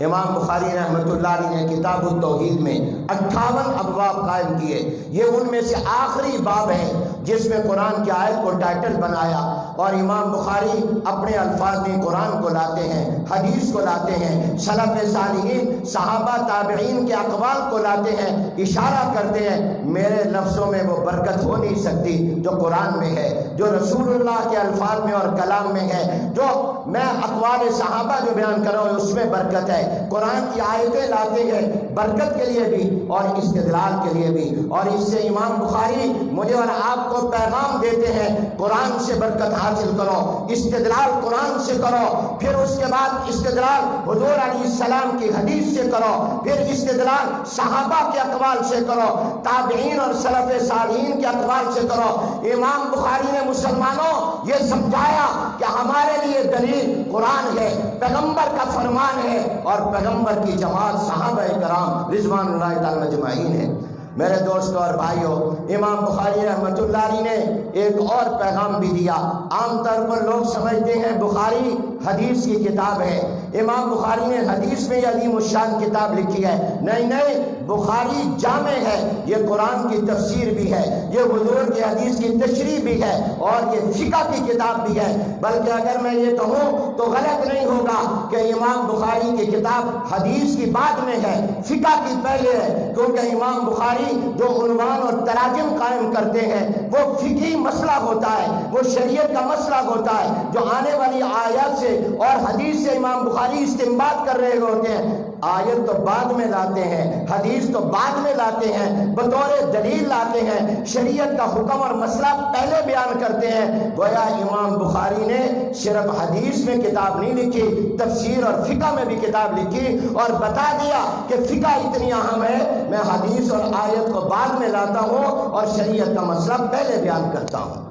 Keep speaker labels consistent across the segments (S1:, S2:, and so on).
S1: امام بخاری رحمۃ اللہ علیہ نے کتاب التوحید میں 58 ابواب قائم کیے. یہ ان میں سے آخری باب ہے جس میں قرآن کی آیت کو ٹائٹل بنایا، اور امام بخاری اپنے الفاظ میں قرآن کو لاتے ہیں، حدیث کو لاتے ہیں، سلف صالحین صحابہ تابعین کے اقوال کو لاتے ہیں، اشارہ کرتے ہیں میرے لفظوں میں وہ برکت ہو نہیں سکتی جو قرآن میں ہے، جو رسول اللہ کے الفاظ میں اور کلام میں ہے، جو میں اقوال صحابہ جو بیان کر رہا ہوں اس میں برکت ہے. قرآن کی آیتیں لاتے ہیں برکت کے لیے بھی اور استدلال کے لیے بھی، اور اس سے امام بخاری مجھے اور آپ کو پیغام دیتے ہیں قرآن سے برکت حاصل کرو، استدلال قرآن سے کرو، پھر اس کے بعد استدلال حضور علیہ السلام کی حدیث سے کرو، پھر استدلال صحابہ کے اقوال سے کرو، تابعین اور سلف صالحین کے اقوال سے کرو. امام بخاری نے مسلمانوں یہ سمجھایا کہ ہمارے لیے دلیل قرآن ہے، پیغمبر کا فرمان ہے، اور پیغمبر کی جماعت صحابہ کرام رضوان اللہ تعالی اجمعین ہے. میرے دوستوں اور بھائیوں، امام بخاری رحمۃ اللہ علیہ نے ایک اور پیغام بھی دیا. عام طور پر لوگ سمجھتے ہیں بخاری حدیث کی کتاب ہے، امام بخاری نے حدیث میں یہ عظیم الشان کتاب لکھی ہے. نہیں، بخاری جامع ہے، یہ قرآن کی تفسیر بھی ہے، یہ حضور کی حدیث کی تشریح بھی ہے، اور یہ فقہ کی کتاب بھی ہے. بلکہ اگر میں یہ کہوں تو غلط نہیں ہوگا کہ امام بخاری کی کتاب حدیث کی بعد میں ہے، فقہ کی پہلے ہے، کیونکہ امام بخاری جو عنوان اور تراجم قائم کرتے ہیں وہ فقہی مسئلہ ہوتا ہے، وہ شریعت کا مسئلہ ہوتا ہے جو آنے والی آیات سے اور حدیث سے امام بخاری استنباط کر رہے ہوتے ہیں. آیت تو بعد میں لاتے ہیں، حدیث تو بعد میں لاتے ہیں، بطور دلیل لاتے ہیں، شریعت کا حکم اور مسئلہ پہلے بیان کرتے ہیں. گویا امام بخاری نے صرف حدیث میں کتاب نہیں لکھی، تفسیر اور فقہ میں بھی کتاب لکھی اور بتا دیا کہ فقہ اتنی اہم ہے، میں حدیث اور آیت کو بعد میں لاتا ہوں اور شریعت کا مسئلہ پہلے بیان کرتا ہوں،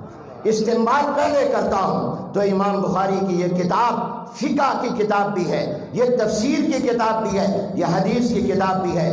S1: استنباط پہلے کرتا ہوں. تو امام بخاری کی یہ کتاب فقہ کی کتاب بھی ہے، یہ تفسیر کی کتاب بھی ہے، یہ حدیث کی کتاب بھی ہے.